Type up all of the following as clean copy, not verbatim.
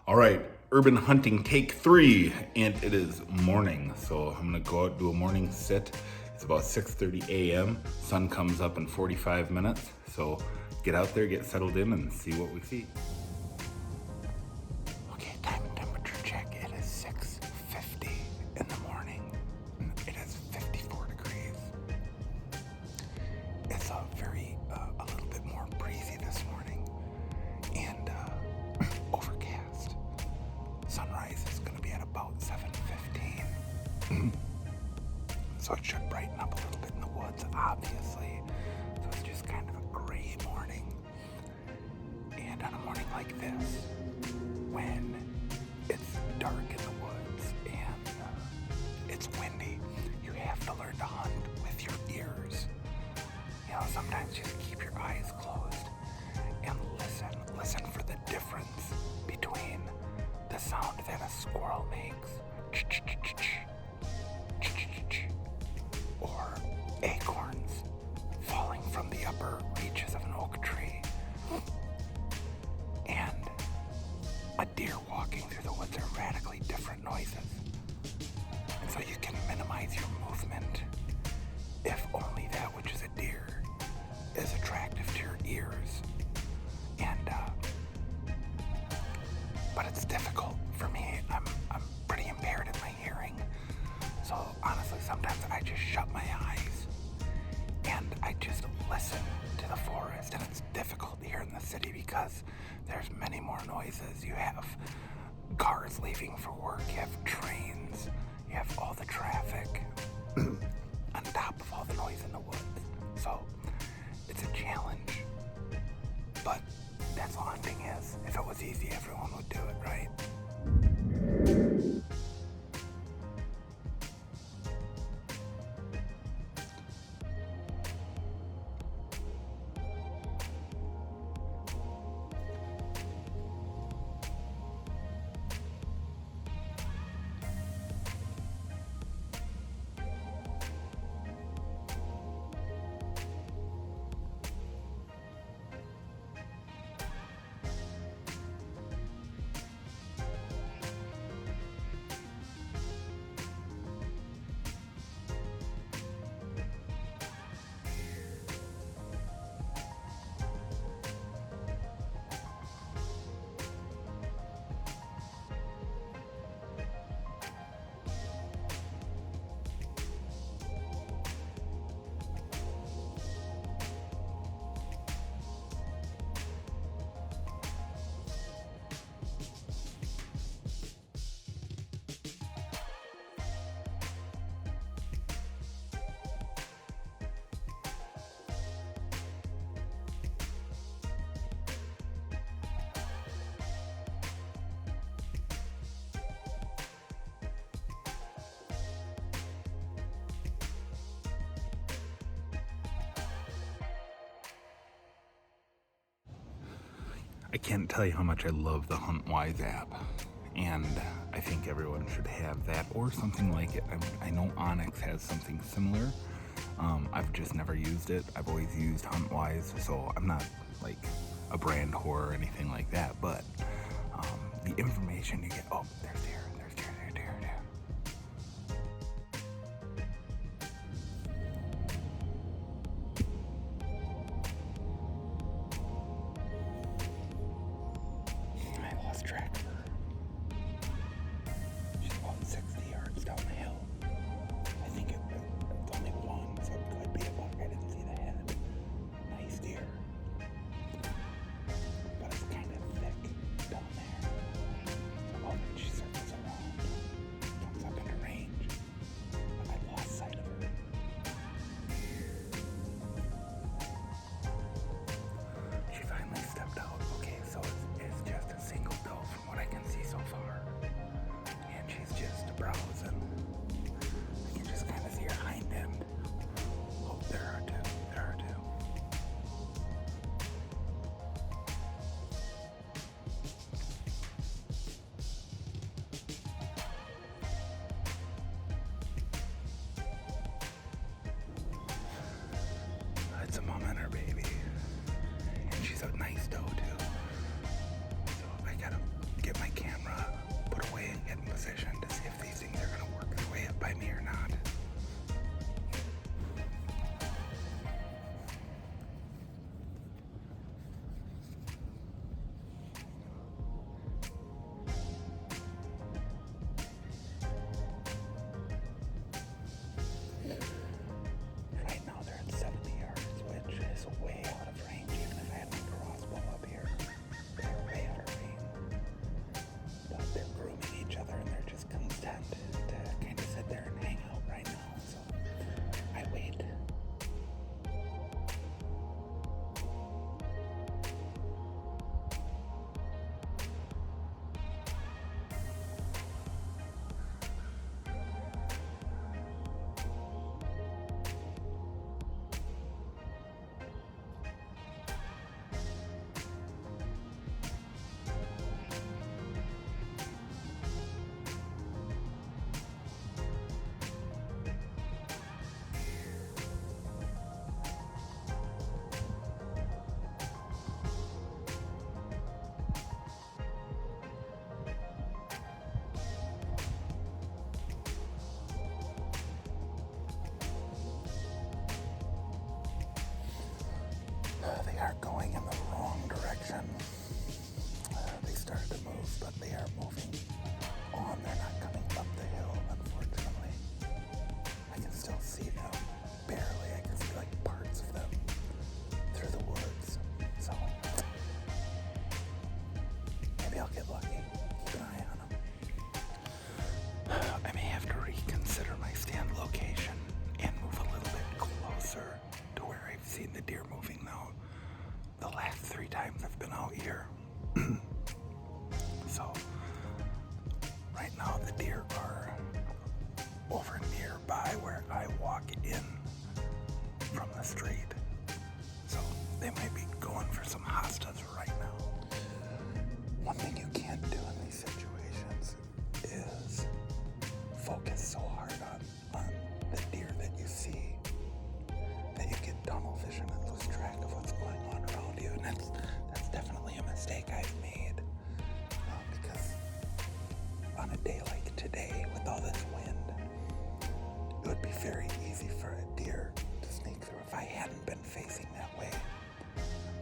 All right, urban hunting take 3, and it is morning. So I'm gonna go out, do a morning sit. It's about 6:30 a.m. Sun comes up in 45 minutes. So get out there, get settled in, and see what we see. Okay, time and temperature check. It is 6:50 in the morning. It is 54 degrees. It's a little bit more breezy this morning, and overcast. Sunrise is going to be at about 7:15. So it should brighten up a little bit in the woods, obviously. So it's just kind of a gray morning. And on a morning like this, when it's dark in the woods and it's windy, you have to learn to hunt with your ears. You know, sometimes just keep your eyes closed and listen for the difference between the sound that a squirrel makes or acorns falling from the upper reaches of an oak tree and a deer walking through the woods are radically different noises. And so you can minimize your movement if only that which is a deer is attractive to your ears. And but it's difficult for me. I'm pretty impaired in my hearing. So honestly, sometimes I just shut my eyes and I just listen to the forest. And it's difficult here in the city because there's many more noises. You have cars leaving for work, you have trains, you have all the traffic on top of all the noise in the woods. So it's a challenge, but that's all hunting is. If it was easy, everyone would do it, right? I can't tell you how much I love the HuntWise app, and I think everyone should have that or something like it. I know Onyx has something similar. I've just never used it. I've always used HuntWise, so I'm not like a brand whore or anything like that, but the information you get, oh, there's deer. I lost track of her. She's about 60 yards down the hill. I think it's only one, so it could be a buck. I didn't see the head. Nice deer. But it's kind of thick down there. So oh, then she circles around, comes up into range. I lost sight of her. She finally stepped out. Okay, so it's just a single doe from what position to see if these things are going to work their way up by me or not. Right now they're at 70 yards, which is way out of range. Even if I had my crossbow up here, they're way out of range. But they're grooming each other and they're just content to kind of sit there and hang out right now. So I wait. They are going in the wrong direction. They started to move, but they are moving on. They're not coming up the hill, unfortunately. I can still see them, barely. I can see like parts of them through the woods. So maybe I'll get lucky. Keep an eye on them. I may have to reconsider my stand location and move a little bit closer to where I've seen the deer moving now. The last 3 times I've been out here. So right now the deer are over nearby where I walk in from the street. So they might be going for some hostas right now. One thing you can't do in these situations is focus so hard on the deer that you see that you get tunnel vision and lose track of what's going on around you. And that's definitely a mistake I've made. Because on a day like today, with all this wind, it would be very easy for a deer to sneak through. If I hadn't been facing that way,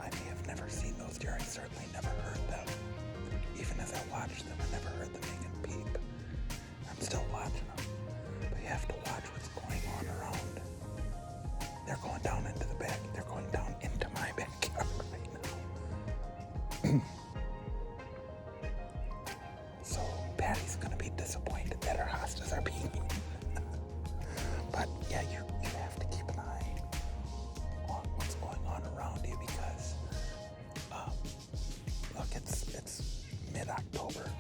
I may have never seen those deer. I certainly never heard them. Even as I watched them, I never heard them make a peep. I'm still watching them. But you have to watch what's going on around. They're going down into the back. They're going down into my backyard right now. So Patty's gonna be disappointed that her hostas are being eaten. But yeah, you have to keep an eye on what's going on around you because look, it's mid-October.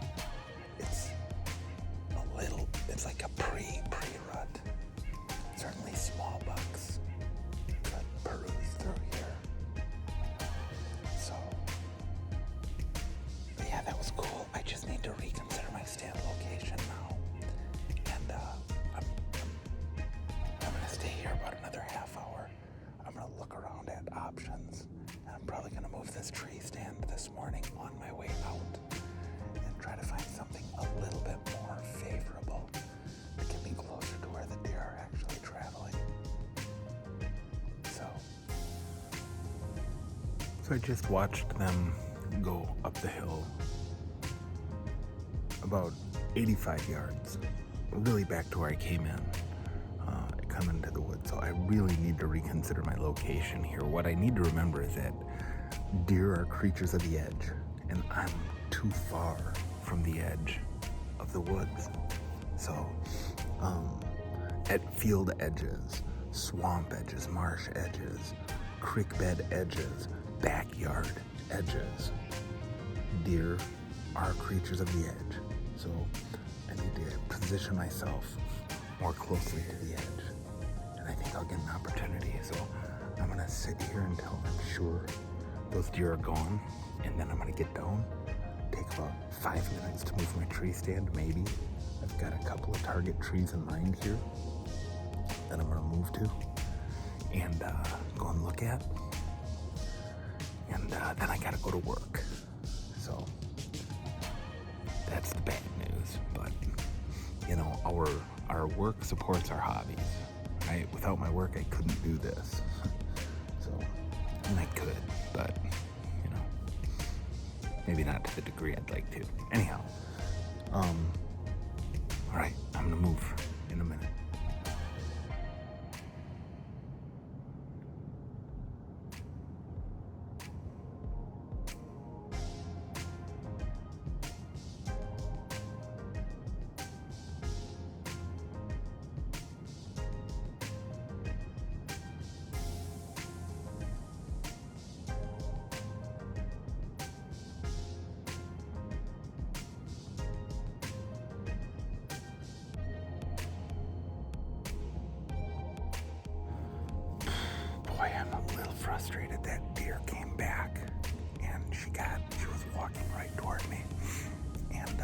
It's like a pre-rut. Certainly small bucks could peruse through here. So, but yeah, that was cool. I just need to reconsider my stand location now. And I'm gonna stay here about another half hour. I'm gonna look around at options. And I'm probably gonna move this tree stand this morning on my way out and try to find something a little bit more favorable to get me closer to where the deer are actually traveling. So I just watched them go up the hill about 85 yards, really back to where I came in, come into the woods. So I really need to reconsider my location here. What I need to remember is that deer are creatures of the edge, and I'm too far from the edge of the woods. So at field edges, swamp edges, marsh edges, creek bed edges, backyard edges, deer are creatures of the edge. So I need to position myself more closely to the edge, and I think I'll get an opportunity. So I'm gonna sit here until I'm sure those deer are gone, and then I'm gonna get down, take about 5 minutes to move my tree stand, maybe. I've got a couple of target trees in mind here that I'm gonna move to and go and look at, and then I gotta go to work. So that's the bad news, but our work supports our hobbies, right? Without my work, I couldn't do this. So, and I could, but, you know, maybe not to the degree I'd like to. Anyhow, all right, I'm gonna move in a minute. Boy, I'm a little frustrated. That deer came back and she was walking right toward me. And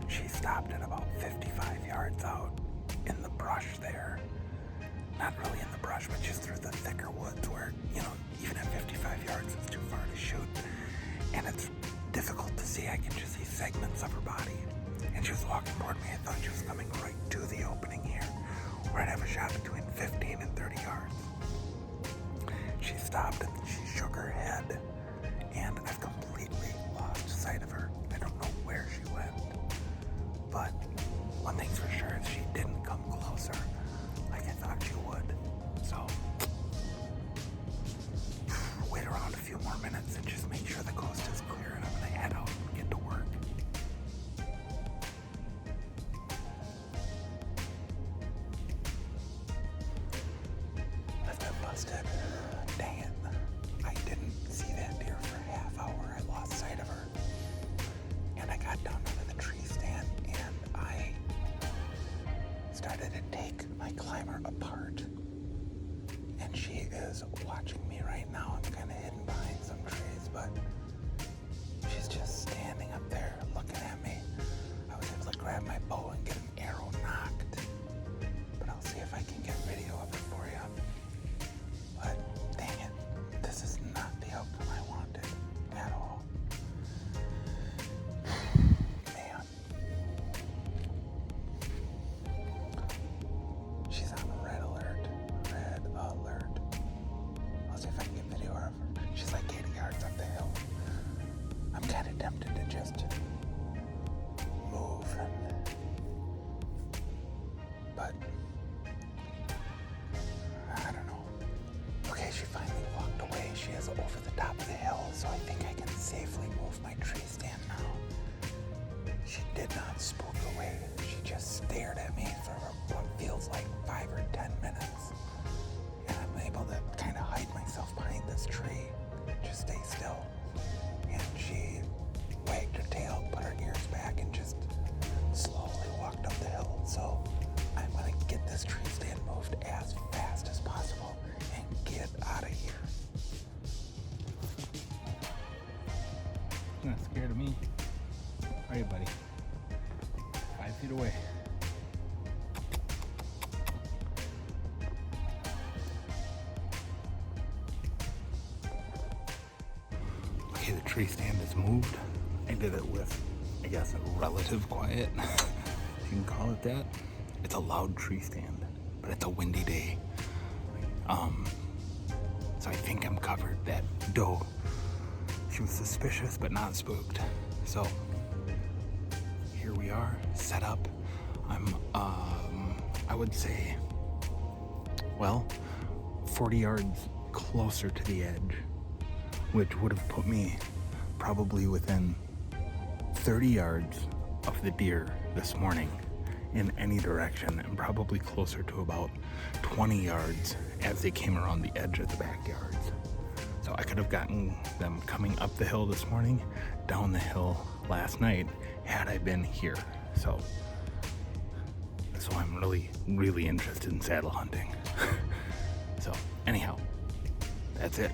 she stopped at about 55 yards out in the brush there. Not really in the brush, but just through the thicker woods where, you know, even at 55 yards, it's too far to shoot. And it's difficult to see. I can just see segments of her body. And she was walking toward me. I thought she was coming right to the opening here, where I'd have a shot between 15 and 30 yards. She stopped and she shook her head, and I've completely lost sight of her. I don't know where she went. But one thing's for sure is she didn't come closer like I thought she would. So, wait around a few more minutes and just make sure the coast is clear, and I'm gonna head out and get to work. I've been busted. Dang it. I didn't see that deer for a half hour. I lost sight of her. And I got down under the tree stand and I started to take my climber apart. And she is watching me right now. I'm kind of hidden behind some trees, but she's just standing up there looking at me. I was able to grab my bow and get an arrow knocked. But I'll see if I can get video of it for you. But dang it, this is not the outcome I wanted at all. Man. She's on red alert. Red alert. I'll see if I can get video of her. She's like 80 yards up the hill. I'm kind of tempted to just move, but I don't know. Okay, she finally walked away. She is over the top of the hill, so I think I can safely move my tree stand now. She did not spook away. She just stared at me for what feels like 5 or 10 minutes. And I'm able to kind of hide myself behind this tree, just stay still. And she wagged her tail, put her ears back, and just slowly walked up the hill. So I'm gonna get this tree stand moved as fast as possible and get out of here. You're not scared of me, are you, buddy? 5 feet away. Okay, the tree stand is moved. I did it with, I guess, a relative quiet, if you can call it that. It's a loud tree stand, but it's a windy day. So I think I'm covered. That doe, she was suspicious but not spooked. So here we are, set up. I'm, I would say, well, 40 yards closer to the edge, which would have put me probably within 30 yards of the deer this morning in any direction, and probably closer to about 20 yards as they came around the edge of the backyards. So I could have gotten them coming up the hill this morning, down the hill last night, had I been here. So I'm really, really interested in saddle hunting. So anyhow, that's it.